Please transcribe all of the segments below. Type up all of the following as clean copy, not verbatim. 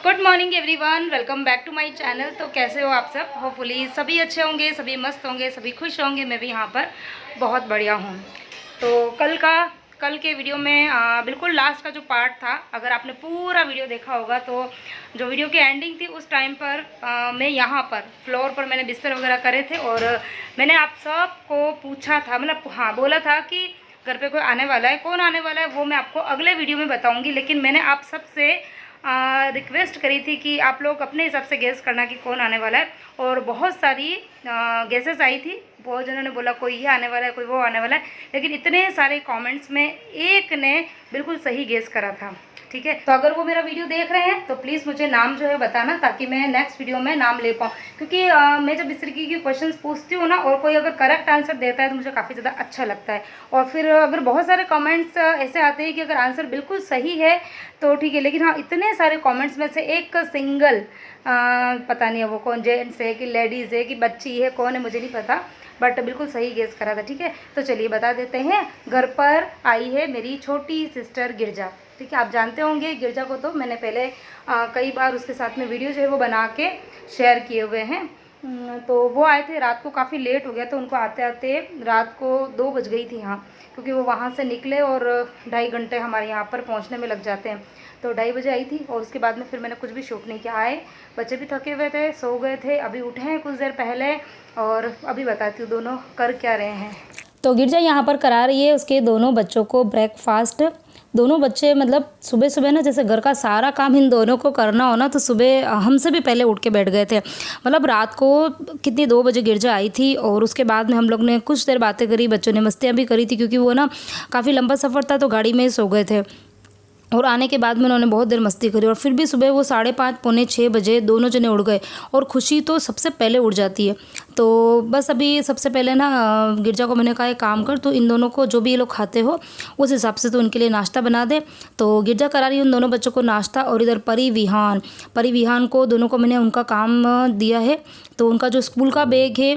Good morning everyone, welcome back to my channel. तो कैसे हो आप सब? होपफुली सभी अच्छे होंगे, सभी मस्त होंगे, सभी खुश होंगे। मैं भी यहाँ पर बहुत बढ़िया हूँ। तो कल के वीडियो में बिल्कुल लास्ट का जो पार्ट था, अगर आपने पूरा वीडियो देखा होगा तो जो वीडियो की एंडिंग थी उस टाइम पर मैं यहाँ पर फ्लोर पर मैंने बिस्तर वगैरह करे थे और मैंने आप सबको पूछा था, मतलब हाँ बोला था कि घर पे कोई आने वाला है। कौन आने वाला है वो मैं आपको अगले वीडियो में बताऊँगी, लेकिन मैंने आप सबसे रिक्वेस्ट करी थी कि आप लोग अपने हिसाब से गेस करना कि कौन आने वाला है। और बहुत सारी गेसेस आई थी, बहुत जनों ने बोला कोई ये आने वाला है, कोई वो आने वाला है, लेकिन इतने सारे कमेंट्स में एक ने बिल्कुल सही गेस करा था। ठीक है, तो अगर वो मेरा वीडियो देख रहे हैं तो प्लीज़ मुझे नाम जो है बताना, ताकि मैं नेक्स्ट वीडियो में नाम ले पाऊँ। क्योंकि मैं जब इस तरीके की क्वेश्चंस पूछती हूँ ना और कोई अगर करेक्ट आंसर देता है तो मुझे काफ़ी ज़्यादा अच्छा लगता है। और फिर अगर बहुत सारे कमेंट्स ऐसे आते हैं कि अगर आंसर बिल्कुल सही है तो ठीक है, लेकिन हाँ इतने सारे कमेंट्स में से एक सिंगल पता नहीं है वो कौन, जेंट्स है कि लेडीज़ है कि बच्ची है, कौन है मुझे नहीं पता, बट बिल्कुल सही गेस करा था। ठीक है, तो चलिए बता देते हैं। घर पर आई है मेरी छोटी सिस्टर गिरजा। ठीक है, आप जानते होंगे गिरजा को, तो मैंने पहले कई बार उसके साथ में वीडियो जो है वो बना के शेयर किए हुए हैं। तो वो आए थे, रात को काफ़ी लेट हो गया, तो उनको आते आते रात को 2 बज गई थी यहाँ, क्योंकि वो वहाँ से निकले और 2.5 घंटे हमारे यहाँ पर पहुँचने में लग जाते हैं। तो 2:30 बजे आई थी और उसके बाद में फिर मैंने कुछ भी शूट नहीं किया। आए, बच्चे भी थके हुए थे, सो गए थे, अभी उठे हैं कुछ देर पहले और अभी बताती हूँ दोनों कर क्या रहे हैं। तो गिरजा यहाँ पर करा रही है उसके दोनों बच्चों को ब्रेकफास्ट। दोनों बच्चे मतलब सुबह सुबह ना, जैसे घर का सारा काम इन दोनों को करना हो ना, तो सुबह हमसे भी पहले उठ के बैठ गए थे। मतलब रात को कितनी 2 बजे गिरजा आई थी और उसके बाद में हम लोग ने कुछ देर बातें करी, बच्चों ने मस्तियाँ भी करी थी, क्योंकि वो ना काफ़ी लंबा सफ़र था तो गाड़ी में ही सो गए थे। और आने के बाद में उन्होंने बहुत देर मस्ती करी और फिर भी सुबह वो 5:30 पौने 6 बजे दोनों जने उड़ गए। और खुशी तो सबसे पहले उड़ जाती है। तो बस अभी सबसे पहले ना गिरजा को मैंने कहा एक काम कर, तो इन दोनों को जो भी ये लोग खाते हो उस हिसाब से तो उनके लिए नाश्ता बना दे। तो गिरजा करा रही है उन दोनों बच्चों को नाश्ता। और इधर परी विहान को दोनों को मैंने उनका काम दिया है। तो उनका जो स्कूल का बैग है,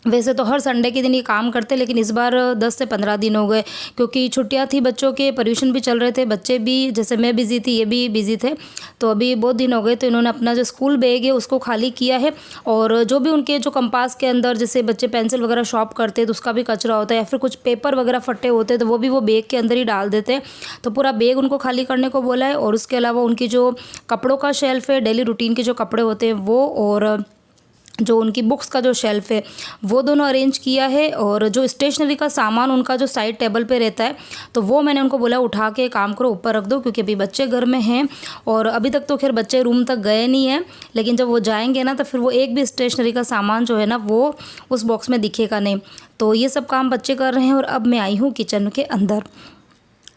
वैसे तो हर संडे के दिन ये काम करते, लेकिन इस बार 10 से 15 दिन हो गए, क्योंकि छुट्टियां थी बच्चों के, परमिशन भी चल रहे थे, बच्चे भी, जैसे मैं बिज़ी थी ये भी बिज़ी थे। तो अभी बहुत दिन हो गए, तो इन्होंने अपना जो स्कूल बैग है उसको खाली किया है। और जो भी उनके जो कंपास के अंदर, जैसे बच्चे पेंसिल वगैरह शॉर्प करते हैं तो उसका भी कचरा होता है, या फिर कुछ पेपर वगैरह फटे होते हैं तो वो भी वो बैग के अंदर ही डाल देते हैं। तो पूरा बैग उनको खाली करने को बोला है। और उसके अलावा उनकी जो कपड़ों का शेल्फ है, डेली रूटीन के जो कपड़े होते हैं वो, और जो उनकी बुक्स का जो शेल्फ़ है वो दोनों अरेंज किया है। और जो स्टेशनरी का सामान उनका जो साइड टेबल पे रहता है, तो वो मैंने उनको बोला उठा के काम करो, ऊपर रख दो, क्योंकि अभी बच्चे घर में हैं। और अभी तक तो खैर बच्चे रूम तक गए नहीं हैं, लेकिन जब वो जाएंगे ना तो फिर वो एक भी स्टेशनरी का सामान जो है ना वो उस बॉक्स में दिखेगा नहीं। तो ये सब काम बच्चे कर रहे हैं। और अब मैं आई हूँ किचन के अंदर।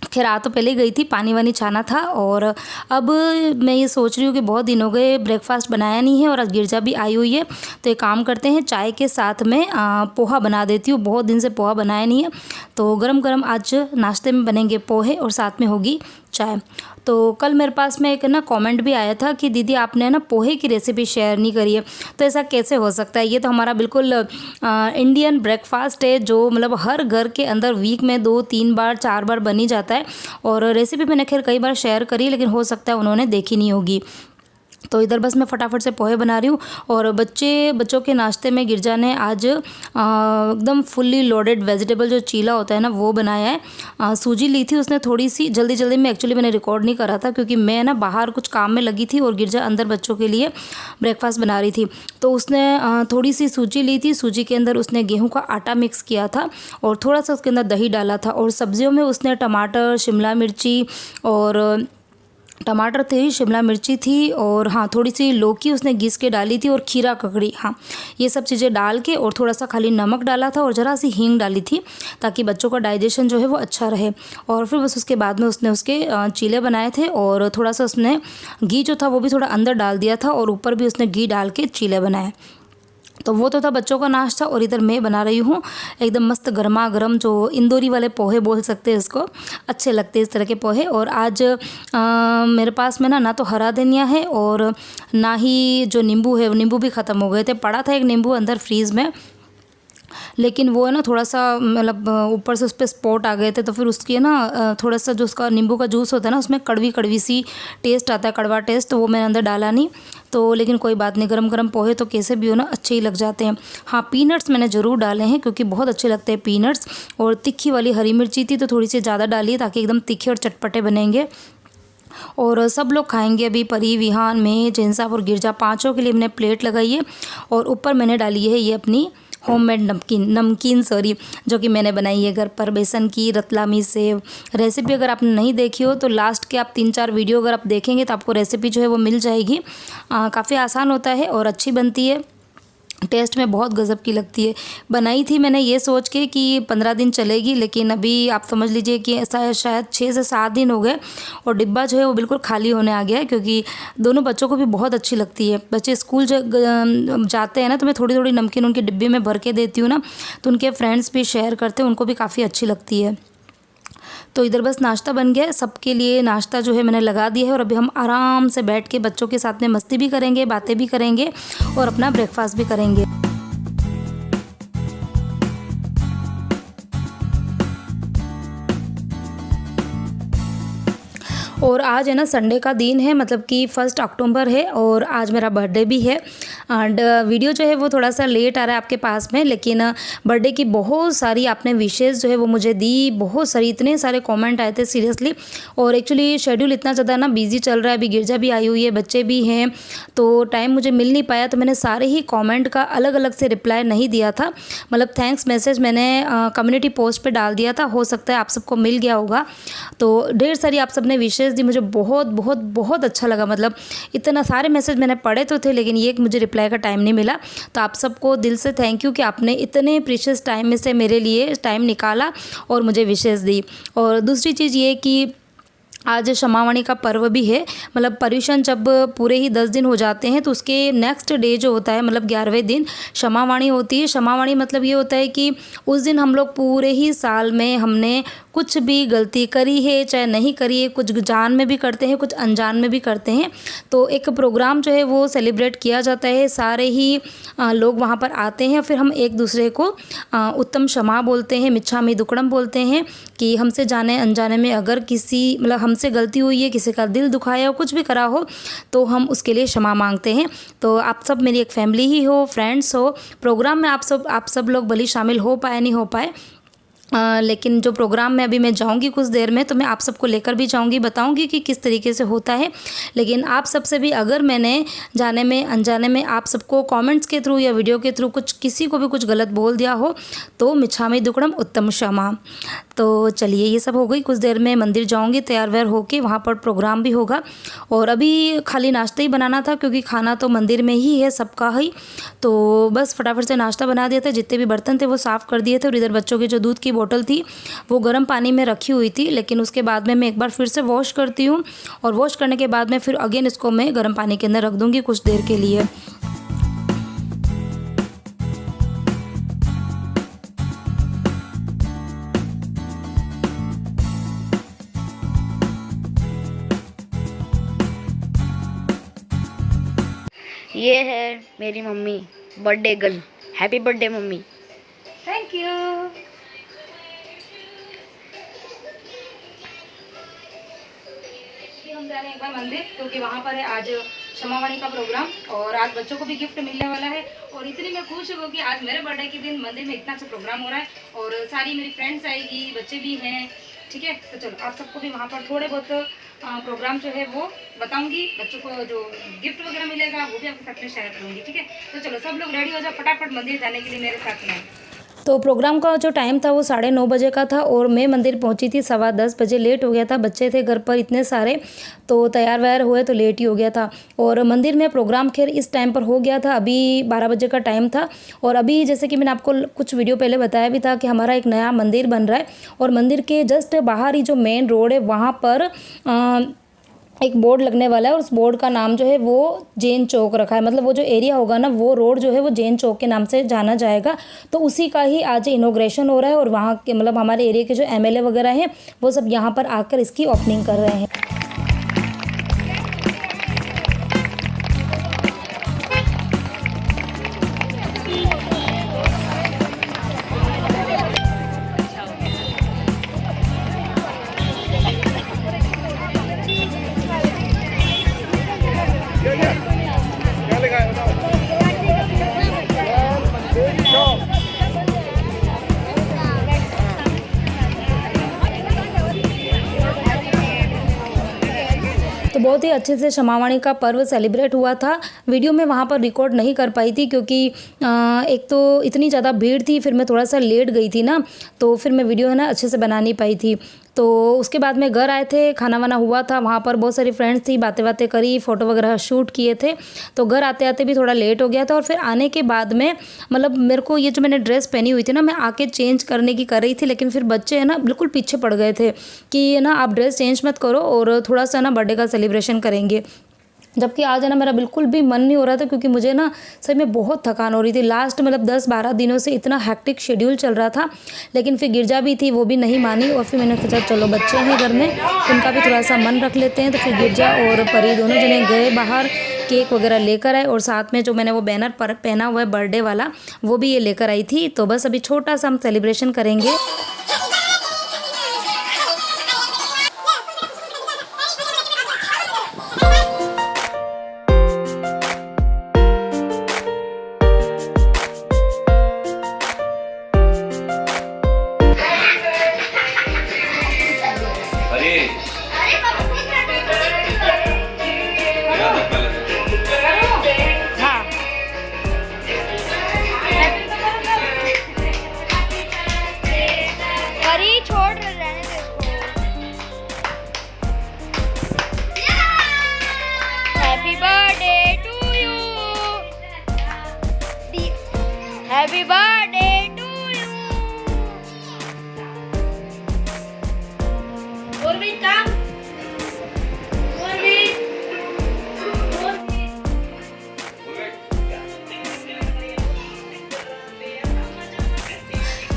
खैर आ तो पहले गई थी, पानी वानी छाना था। और अब मैं ये सोच रही हूँ कि बहुत दिन हो गए ब्रेकफास्ट बनाया नहीं है और आज गिरजा भी आई हुई है, तो एक काम करते हैं, चाय के साथ में पोहा बना देती हूँ। बहुत दिन से पोहा बनाया नहीं है, तो गरम गरम आज नाश्ते में बनेंगे पोहे और साथ में होगी चाय। तो कल मेरे पास में एक ना कमेंट भी आया था कि दीदी आपने ना पोहे की रेसिपी शेयर नहीं करी है। तो ऐसा कैसे हो सकता है? ये तो हमारा बिल्कुल इंडियन ब्रेकफास्ट है, जो मतलब हर घर के अंदर वीक में 2-3 बार 4 बार बन ही जाता है। और रेसिपी मैंने खैर कई बार शेयर करी, लेकिन हो सकता है उन्होंने देखी नहीं होगी। तो इधर बस मैं फटाफट से पोहे बना रही हूँ। और बच्चों के नाश्ते में गिरजा ने आज एकदम फुल्ली लोडेड वेजिटेबल जो चीला होता है ना वो बनाया है। सूजी ली थी उसने थोड़ी सी, जल्दी में, एक्चुअली मैंने रिकॉर्ड नहीं करा था क्योंकि मैं ना बाहर कुछ काम में लगी थी और गिरजा अंदर बच्चों के लिए ब्रेकफास्ट बना रही थी। तो उसने थोड़ी सी सूजी ली थी, सूजी के अंदर उसने गेहूँ का आटा मिक्स किया था और थोड़ा सा उसके अंदर दही डाला था। और सब्जियों में उसने टमाटर, शिमला मिर्ची, और टमाटर थे, शिमला मिर्ची थी, और हाँ थोड़ी सी लौकी उसने घिस के डाली थी, और खीरा ककड़ी, हाँ ये सब चीज़ें डाल के, और थोड़ा सा खाली नमक डाला था और ज़रा सी हींग डाली थी, ताकि बच्चों का डाइजेशन जो है वो अच्छा रहे। और फिर बस उसके बाद में उसने उसके चीले बनाए थे, और थोड़ा सा उसने घी जो था वो भी थोड़ा अंदर डाल दिया था, और ऊपर भी उसने घी डाल के चीले बनाए। तो वो तो था बच्चों का नाश्ता। और इधर मैं बना रही हूँ एकदम मस्त गर्मा गर्म, जो इंदौरी वाले पोहे बोल सकते हैं इसको, अच्छे लगते हैं इस तरह के पोहे। और आज मेरे पास में ना तो हरा धनिया है और ना ही जो नींबू है, वो नींबू भी ख़त्म हो गए थे। पड़ा था एक नींबू अंदर फ्रीज़ में, लेकिन वो है ना थोड़ा सा मतलब ऊपर से उस पर स्पॉट आ गए थे, तो फिर उसकी है ना थोड़ा सा जो उसका नींबू का जूस होता है ना उसमें कड़वी कड़वी सी टेस्ट आता है, कड़वा टेस्ट, तो वो मैंने अंदर डाला नहीं। तो लेकिन कोई बात नहीं, गरम गरम पोहे तो कैसे भी हो ना अच्छे ही लग जाते हैं। हाँ, पीनट्स मैंने ज़रूर डाले हैं क्योंकि बहुत अच्छे लगते हैं पीनट्स। और तीखी वाली हरी मिर्ची थी तो थोड़ी सी ज़्यादा डाली ताकि एकदम तीखे और चटपटे बनेंगे। और सब लोग खाएंगे अभी, परी, विहान, मैं, जैन साहब और गिरजा, पाँचों के लिए मैंने प्लेट लगाई है। और ऊपर मैंने डाली है ये अपनी होममेड नमकीन सॉरी, जो कि मैंने बनाई है घर पर, बेसन की रतलामी सेव। रेसिपी अगर आपने नहीं देखी हो तो लास्ट के आप 3-4 वीडियो अगर आप देखेंगे तो आपको रेसिपी जो है वो मिल जाएगी। काफ़ी आसान होता है और अच्छी बनती है, टेस्ट में बहुत गज़ब की लगती है। बनाई थी मैंने ये सोच के कि 15 दिन चलेगी, लेकिन अभी आप समझ लीजिए कि ऐसा शायद 6 से 7 दिन हो गए और डिब्बा जो है वो बिल्कुल खाली होने आ गया है, क्योंकि दोनों बच्चों को भी बहुत अच्छी लगती है। बच्चे स्कूल जाते हैं ना तो मैं थोड़ी थोड़ी नमकीन उनके डिब्बे में भर के देती हूँ ना, तो उनके फ्रेंड्स भी शेयर करते हैं, उनको भी काफ़ी अच्छी लगती है। तो इधर बस नाश्ता बन गया है, सबके लिए नाश्ता जो है मैंने लगा दिया है और अभी हम आराम से बैठ के बच्चों के साथ में मस्ती भी करेंगे, बातें भी करेंगे और अपना ब्रेकफास्ट भी करेंगे। और आज है ना संडे का दिन है, मतलब कि 1 अक्टूबर है और आज मेरा बर्थडे भी है। एंड वीडियो जो है वो थोड़ा सा लेट आ रहा है आपके पास में, लेकिन बर्थडे की बहुत सारी आपने विशेज़ जो है वो मुझे दी, बहुत सारी, इतने सारे कमेंट आए थे सीरियसली। और एक्चुअली शेड्यूल इतना ज़्यादा ना बिजी चल रहा है, अभी गिरजा भी आई हुई है, बच्चे भी हैं, तो टाइम मुझे मिल नहीं पाया, तो मैंने सारे ही कॉमेंट का अलग अलग से रिप्लाई नहीं दिया था। मतलब थैंक्स मैसेज मैंने कम्युनिटी पोस्ट पर डाल दिया था, हो सकता है आप सबको मिल गया होगा। तो ढेर सारी आप सबने विशेज़ दी, मुझे बहुत बहुत बहुत अच्छा लगा। मतलब इतना सारे मैसेज मैंने पढ़े तो थे, लेकिन ये मुझे रिप्लाई का टाइम नहीं मिला। तो आप सबको दिल से थैंक यू कि आपने इतने प्रीशियस टाइम में से मेरे लिए टाइम निकाला और मुझे विशेष दी। और दूसरी चीज़ ये कि आज क्षमावाणी का पर्व भी है, मतलब पर्यूषण जब पूरे ही 10 दिन हो जाते हैं तो उसके नेक्स्ट डे जो होता है, मतलब 11वें दिन क्षमावाणी होती है। क्षमावाणी मतलब ये होता है कि उस दिन हम लोग पूरे ही साल में हमने कुछ भी गलती करी है चाहे नहीं करी है, कुछ जान में भी करते हैं, कुछ अनजान में भी करते हैं, तो एक प्रोग्राम जो है वो सेलिब्रेट किया जाता है। सारे ही लोग वहाँ पर आते हैं, फिर हम एक दूसरे को उत्तम क्षमा बोलते हैं, मिच्छामी दुक्कड़म बोलते हैं, कि हमसे जाने अनजाने में अगर किसी मतलब हमसे गलती हुई है, किसी का दिल दुखाया हो, कुछ भी करा हो, तो हम उसके लिए क्षमा मांगते हैं। तो आप सब मेरी एक फैमिली ही हो, फ्रेंड्स हो, प्रोग्राम में आप सब लोग भले शामिल हो पाए नहीं हो पाए, लेकिन जो प्रोग्राम में अभी मैं जाऊंगी कुछ देर में, तो मैं आप सबको लेकर भी जाऊंगी, बताऊंगी कि किस तरीके से होता है। लेकिन आप सबसे भी अगर मैंने जाने में अनजाने में आप सबको कमेंट्स के थ्रू या वीडियो के थ्रू कुछ किसी को भी कुछ गलत बोल दिया हो, तो मिच्छामी दुक्कड़म उत्तम क्षमा। तो चलिए, ये सब हो गई, कुछ देर में मंदिर जाऊँगी तैयार वैयार होके, वहाँ पर प्रोग्राम भी होगा। और अभी खाली नाश्ता ही बनाना था क्योंकि खाना तो मंदिर में ही है सबका ही, तो बस फटाफट से नाश्ता बना दिया था, जितने भी बर्तन थे वो साफ़ कर दिए थे। और इधर बच्चों के जो दूध की बोतल थी वो गर्म पानी में रखी हुई थी, लेकिन उसके बाद में मैं एक बार फिर से वॉश करती हूँ, और वॉश करने के बाद में फिर अगेन इसको मैं गर्म पानी के अंदर रख दूँगी कुछ देर के लिए। ये है मेरी mummy, birthday girl. Happy birthday mummy. Thank you. हम जा रहे हैं एक बार मंदिर, क्योंकि वहाँ पर है आज क्षमावाणी का प्रोग्राम, और आज बच्चों को भी गिफ्ट मिलने वाला है। और इतनी मैं खुश हूँ कि आज मेरे बर्थडे के दिन मंदिर में इतना अच्छा प्रोग्राम हो रहा है, और सारी मेरी फ्रेंड्स आएगी, बच्चे भी हैं, ठीक है। तो चलो, आप सबको भी वहाँ पर थोड़े बहुत प्रोग्राम जो है वो बताऊंगी, बच्चों को जो गिफ्ट वगैरह मिलेगा वो भी आपके साथ में शेयर करूँगी, ठीक है। तो चलो, सब लोग रेडी हो जाओ फटाफट मंदिर जाने के लिए मेरे साथ में। तो प्रोग्राम का जो टाइम था वो 9:30 बजे का था, और मैं मंदिर पहुंची थी 10:15 बजे। लेट हो गया था, बच्चे थे घर पर इतने सारे, तो तैयार वैयार हुए तो लेट ही हो गया था। और मंदिर में प्रोग्राम खैर इस टाइम पर हो गया था, अभी 12 बजे का टाइम था। और अभी जैसे कि मैंने आपको कुछ वीडियो पहले बताया भी था कि हमारा एक नया मंदिर बन रहा है, और मंदिर के जस्ट बाहर ही जो मेन रोड है वहाँ पर एक बोर्ड लगने वाला है, और उस बोर्ड का नाम जो है वो जैन चौक रखा है। मतलब वो जो एरिया होगा ना, वो रोड जो है वो जैन चौक के नाम से जाना जाएगा। तो उसी का ही आज इनॉग्रेशन हो रहा है, और वहाँ के मतलब हमारे एरिया के जो एमएलए वगैरह हैं वो सब यहाँ पर आकर इसकी ओपनिंग कर रहे हैं। तो बहुत ही अच्छे से क्षमावाणी का पर्व सेलिब्रेट हुआ था। वीडियो में वहाँ पर रिकॉर्ड नहीं कर पाई थी क्योंकि एक तो इतनी ज़्यादा भीड़ थी, फिर मैं थोड़ा सा लेट गई थी ना, तो फिर मैं वीडियो है ना अच्छे से बना नहीं पाई थी। तो उसके बाद में घर आए थे, खाना वाना हुआ था, वहाँ पर बहुत सारी फ्रेंड्स थी, बातें बातें करी, फ़ोटो वगैरह शूट किए थे। तो घर आते आते भी थोड़ा लेट हो गया था और फिर आने के बाद में मतलब मेरे को ये जो मैंने ड्रेस पहनी हुई थी ना, मैं आके चेंज करने की कर रही थी, लेकिन फिर बच्चे है ना बिल्कुल पीछे पड़ गए थे कि ना आप ड्रेस चेंज मत करो और थोड़ा सा ना बर्थडे का सेलिब्रेशन करेंगे। जबकि आज है ना मेरा बिल्कुल भी मन नहीं हो रहा था क्योंकि मुझे ना सही में बहुत थकान हो रही थी। लास्ट मतलब 10-12 दिनों से इतना हेक्टिक शेड्यूल चल रहा था, लेकिन फिर गिरजा भी थी, वो भी नहीं मानी और फिर मैंने सोचा चलो बच्चे हैं घर में, उनका भी थोड़ा सा मन रख लेते हैं। तो फिर गिरजा और परी दोनों जने गए बाहर, केक वगैरह लेकर आए और साथ में जो मैंने वो बैनर पर पहना हुआ है बर्थडे वाला, वो भी ये लेकर आई थी। तो बस अभी छोटा सा हम सेलिब्रेशन करेंगे। Happy birthday to you. Orbit, come. Orbit.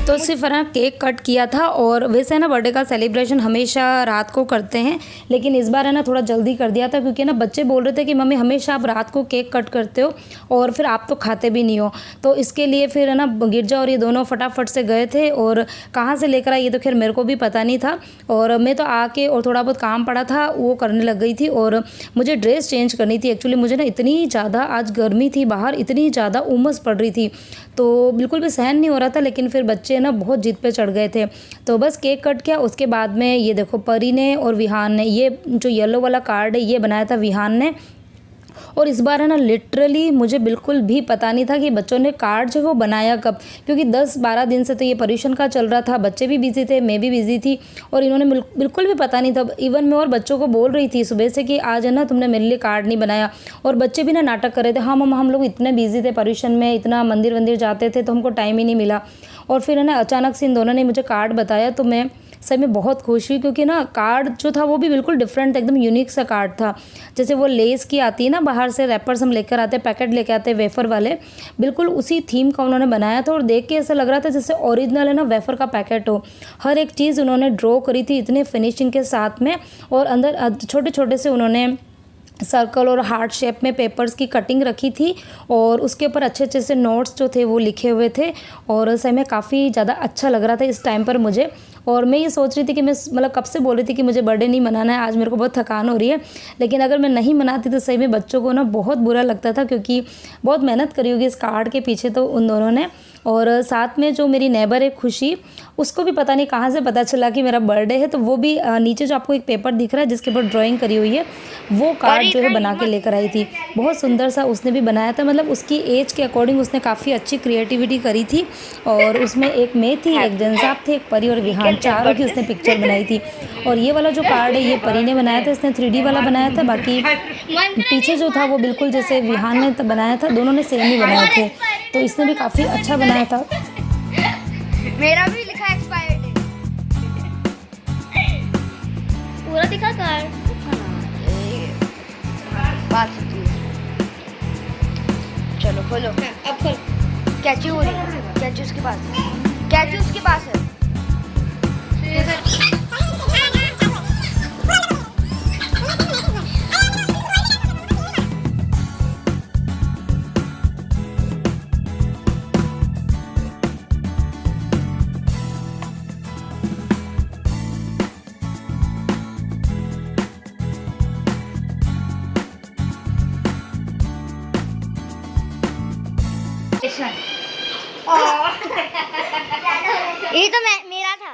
तो सिर्फ ना केक कट किया था और वैसे ना बर्थडे का सेलिब्रेशन हमेशा रात को करते हैं, लेकिन इस बार है ना थोड़ा जल्दी कर दिया था क्योंकि ना बच्चे बोल रहे थे कि मम्मी हमेशा आप रात को केक कट करते हो और फिर आप तो खाते भी नहीं हो। तो इसके लिए फिर है ना गिरजा और ये दोनों फटाफट से गए थे और कहाँ से लेकर आए ये तो खैर मेरे को भी पता नहीं था। और मैं तो आके और थोड़ा बहुत काम पड़ा था वो करने लग गई थी और मुझे ड्रेस चेंज करनी थी। एक्चुअली मुझे ना इतनी ज़्यादा आज गर्मी थी, बाहर इतनी ज़्यादा उमस पड़ रही थी, तो बिल्कुल भी सहन नहीं हो रहा था, लेकिन फिर बच्चे ना बहुत जिद पे चढ़ गए थे। तो बस केक कट किया। उसके बाद में ये देखो परी ने और विहान ने, ये जो येलो वाला कार्ड है ये बनाया था विहान ने। और इस बार है ना लिटरली मुझे बिल्कुल भी पता नहीं था कि बच्चों ने कार्ड जो है वो बनाया कब, क्योंकि 10-12 दिन से तो ये पर्यूषण का चल रहा था, बच्चे भी बिजी थे, मैं भी बिजी थी और इन्होंने बिल्कुल भी पता नहीं था। इवन मैं और बच्चों को बोल रही थी सुबह से कि आज है ना तुमने मेरे लिए कार्ड नहीं बनाया, और बच्चे भी ना नाटक कर रहे थे, हाँ मम्मा हम लोग इतने बिजी थे पर्यूषण में, इतना मंदिर वंदिर जाते थे तो हमको टाइम ही नहीं मिला। और फिर है ना अचानक से इन दोनों ने मुझे कार्ड बताया तो मैं सही में बहुत खुश हुई, क्योंकि ना कार्ड जो था वो भी बिल्कुल डिफरेंट था, एकदम यूनिक सा कार्ड था। जैसे वो लेस की आती है ना बाहर से रैपर्स हम लेकर आते हैं, पैकेट लेके आते हैं वेफर वाले, बिल्कुल उसी थीम का उन्होंने बनाया था और देख के ऐसा लग रहा था जैसे ओरिजिनल है ना वेफर का पैकेट हो। हर एक चीज़ उन्होंने ड्रॉ करी थी इतने फिनिशिंग के साथ में, और अंदर छोटे छोटे से उन्होंने सर्कल और हार्ट शेप में पेपर्स की कटिंग रखी थी और उसके ऊपर अच्छे अच्छे से नोट्स जो थे वो लिखे हुए थे। और सही में काफ़ी ज़्यादा अच्छा लग रहा था इस टाइम पर मुझे। और मैं ये सोच रही थी कि मैं मतलब कब से बोल रही थी कि मुझे बर्थडे नहीं मनाना है, आज मेरे को बहुत थकान हो रही है, लेकिन अगर मैं नहीं मनाती तो सही में बच्चों को ना बहुत बुरा लगता था, क्योंकि बहुत मेहनत करी होगी इस कार्ड के पीछे तो उन दोनों ने। और साथ में जो मेरी नेबर है खुशी, उसको भी पता नहीं कहाँ से पता चला कि मेरा बर्थडे है, तो वो भी नीचे जो आपको एक पेपर दिख रहा है जिसके ऊपर ड्राइंग करी हुई है, वो कार्ड जो है बना के लेकर आई थी। बहुत सुंदर सा उसने भी बनाया था, मतलब उसकी एज के अकॉर्डिंग उसने काफ़ी अच्छी क्रिएटिविटी करी थी। और उसमें एक मैं थी, एक जनसाब थे, एक परी और विहान, चारों की उसने पिक्चर बनाई थी। और ये वाला जो कार्ड है ये परी ने बनाया था, इसने 3D वाला बनाया था, बाकी पीछे जो था वो बिल्कुल जैसे विहान ने बनाया था, दोनों ने सेम ही बनाए थे, तो इसने भी काफ़ी अच्छा बनाया था। मेरा भी लिखा एक्सपायर्ड है, पूरा दिखा कार्ड। बात चलो खोलो, अब खोलो। कैची हो रही है, कैची उसके पास है, कैची उसके पास है। ये तो मेरा था।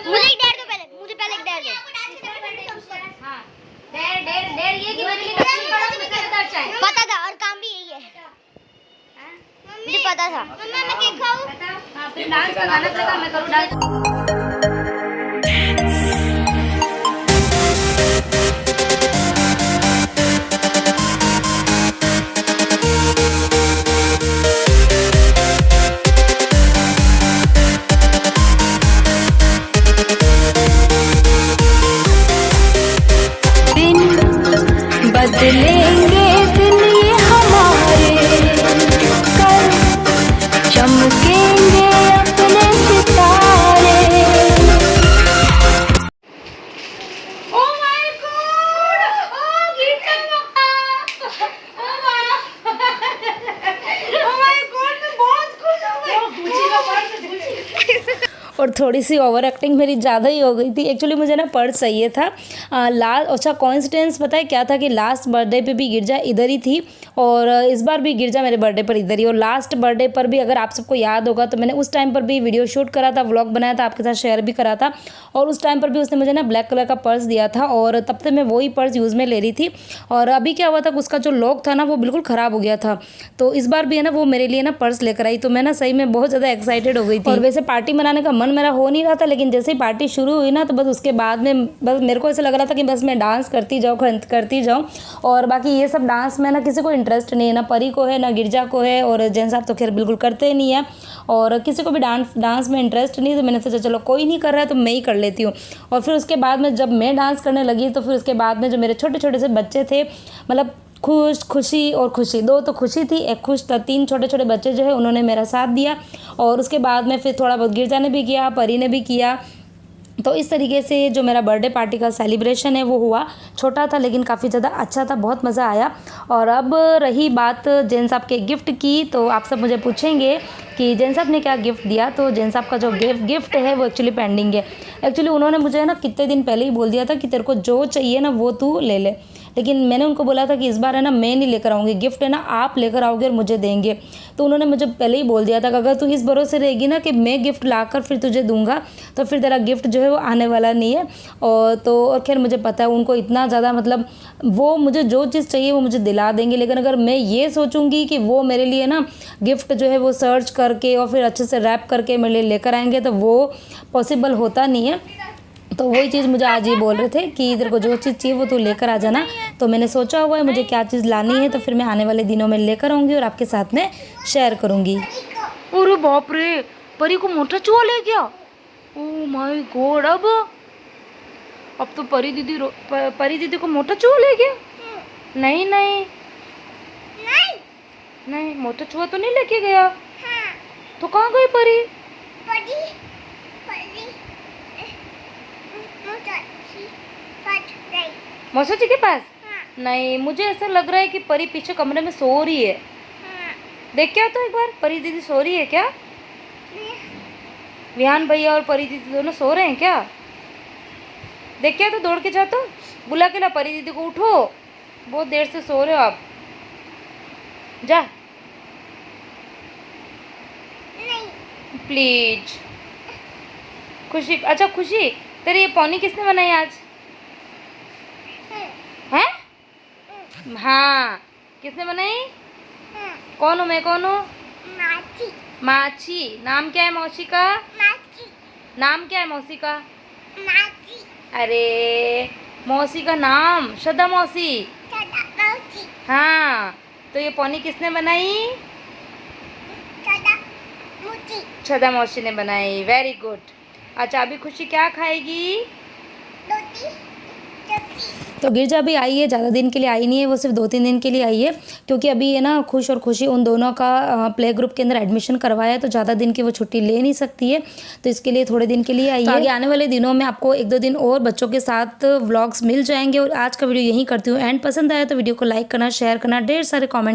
मुझे एक डेढ़ दो, पहले मुझे पहले एक डेढ़ दो। हाँ डेढ़ ये कि मेरे लिए कच्ची पड़ा तो मेरे अंदर चाय पता था और काम भी यही है। मुझे पता था। मम्मा मैं केक खाऊं? हाँ फिर डांस का गाना चलेगा, मैं करूँ डांस। बदलेंगे दिन ये हमारे, कल चमकेंगे अपने सितारे। Oh my God! Oh Gita माँ! Oh my! Oh my God! मैं बहुत खुश हो गई। गुची का पर्स और थोड़ी सी ओवर एक्टिंग मेरी ज़्यादा ही हो गई थी। एक्चुअली मुझे ना पर्स चाहिए था। लास्ट अच्छा कोइंसिडेंस पता है क्या था कि लास्ट बर्थडे पे भी गिरजा इधर ही थी और इस बार भी गिरजा मेरे बर्थडे पर इधर ही। और लास्ट बर्थडे पर भी अगर आप सबको याद होगा तो मैंने उस टाइम पर भी वीडियो शूट करा था, व्लॉग बनाया था, आपके साथ शेयर भी करा था। और उस टाइम पर भी उसने मुझे ना ब्लैक कलर का पर्स दिया था और तब से मैं वही पर्स यूज़ में ले रही थी। और अभी क्या हुआ था, उसका जो लॉक था ना वो बिल्कुल ख़राब हो गया था। तो इस बार भी है ना वो मेरे लिए ना पर्स लेकर आई, तो मैं ना सही में बहुत ज़्यादा एक्साइटेड हो गई थी। और वैसे पार्टी मनाने का मन मेरा हो नहीं रहा था, लेकिन जैसे ही पार्टी शुरू हुई ना तो बस उसके बाद में बस मेरे को ऐसा लग रहा था कि बस मैं डांस करती जाऊँ। और बाकी ये सब डांस में ना किसी को इंटरेस्ट नहीं है, ना परी को है ना गिरजा को है, और जैन साहब तो खैर बिल्कुल करते ही नहीं है और किसी को भी डांस में इंटरेस्ट नहीं। तो मैंने सोचा चलो कोई नहीं कर रहा है तो मैं ही कर लेती हूँ। और फिर उसके बाद में जब मैं डांस करने लगी तो फिर उसके बाद में जो मेरे छोटे छोटे से बच्चे थे, मतलब खुशी और खुशी, दो तो खुशी थी एक खुश था, 3 छोटे छोटे बच्चे जो है उन्होंने मेरा साथ दिया। और उसके बाद में फिर थोड़ा बहुत गिरजा ने भी किया, परी ने भी किया। तो इस तरीके से जो मेरा बर्थडे पार्टी का सेलिब्रेशन है वो हुआ। छोटा था लेकिन काफ़ी ज़्यादा अच्छा था, बहुत मज़ा आया। और अब रही बात जैन साहब के गिफ्ट की, तो आप सब मुझे पूछेंगे कि जैन साहब ने क्या गिफ्ट दिया। तो जैन साहब का जो गिफ्ट है वो एक्चुअली पेंडिंग है। एक्चुअली उन्होंने मुझे ना कितने दिन पहले ही बोल दिया था कि तेरे को जो चाहिए ना वो तू ले ले, लेकिन मैंने उनको बोला था कि इस बार है ना मैं नहीं लेकर आऊँगी गिफ्ट, है ना आप लेकर आओगे और मुझे देंगे। तो उन्होंने मुझे पहले ही बोल दिया था कि अगर तू इस भरोसे रहेगी ना कि मैं गिफ्ट लाकर फिर तुझे दूंगा तो फिर तेरा गिफ्ट जो है वो आने वाला नहीं है। और खैर मुझे पता है उनको इतना ज़्यादा, मतलब वो मुझे जो चीज़ चाहिए वो मुझे दिला देंगे, लेकिन अगर मैं ये सोचूंगी कि वो मेरे लिए ना गिफ्ट जो है वो सर्च करके और फिर अच्छे से रैप करके मेरे लिए लेकर आएंगे तो वो पॉसिबल होता नहीं है। तो वही चीज़ मुझे आज ही बोल रहे थे कि इधर को जो चीज़ चाहिए वो तू लेकर आ जाना। तो मैंने सोचा हुआ है मुझे क्या चीज़ लानी है, तो फिर मैं आने वाले दिनों में लेकर आऊँगी और आपके साथ में शेयर करूँगी। अरे बाप रे, परी को मोटा चूहा ले गया। ओह माय गॉड, अब तो परी दीदी को मोटा चूहा ले गया। नहीं नहीं नहीं, मोटा चूहा तो नहीं लेके गया। तो कहाँ गई परी? मौसा जी के पास? नहीं, मुझे ऐसा लग रहा है कि परी पीछे कमरे में सो रही है। देख क्या तो एक बार, परी दीदी सो रही है क्या? विहान भैया और परी दीदी दोनों सो रहे हैं क्या? देख क्या तो, दौड़ के जा तो बुला के ला परी दीदी को। उठो, बहुत देर से सो रहे हो आप, जा प्लीज। खुशी, अच्छा खुशी तेरी ये पौनी किसने बनाई आज? हैं? हाँ, किसने बनाई? कौन हूँ मैं, कौन हूँ? माची। नाम क्या है मौसी का? नाम क्या है मौसी का? अरे मौसी का नाम श्रद्धा मौसी। हाँ, तो ये पौनी किसने बनाई? श्रद्धा मौसी ने बनाई, वेरी गुड। अच्छा अभी खुशी क्या खाएगी? तो गिरजा भी आई है, ज़्यादा दिन के लिए आई नहीं है, वो सिर्फ 2-3 दिन के लिए आई है, क्योंकि अभी है ना खुश और खुशी उन दोनों का प्ले ग्रुप के अंदर एडमिशन करवाया है, तो ज़्यादा दिन की वो छुट्टी ले नहीं सकती है, तो इसके लिए थोड़े दिन के लिए आई है। आगे आने वाले दिनों में आपको 1-2 दिन और बच्चों के साथ व्लॉग्स मिल जाएंगे। और आज का वीडियो यहीं करती हूँ एंड। पसंद आया तो वीडियो को लाइक करना, शेयर करना, ढेर सारे कॉमेंट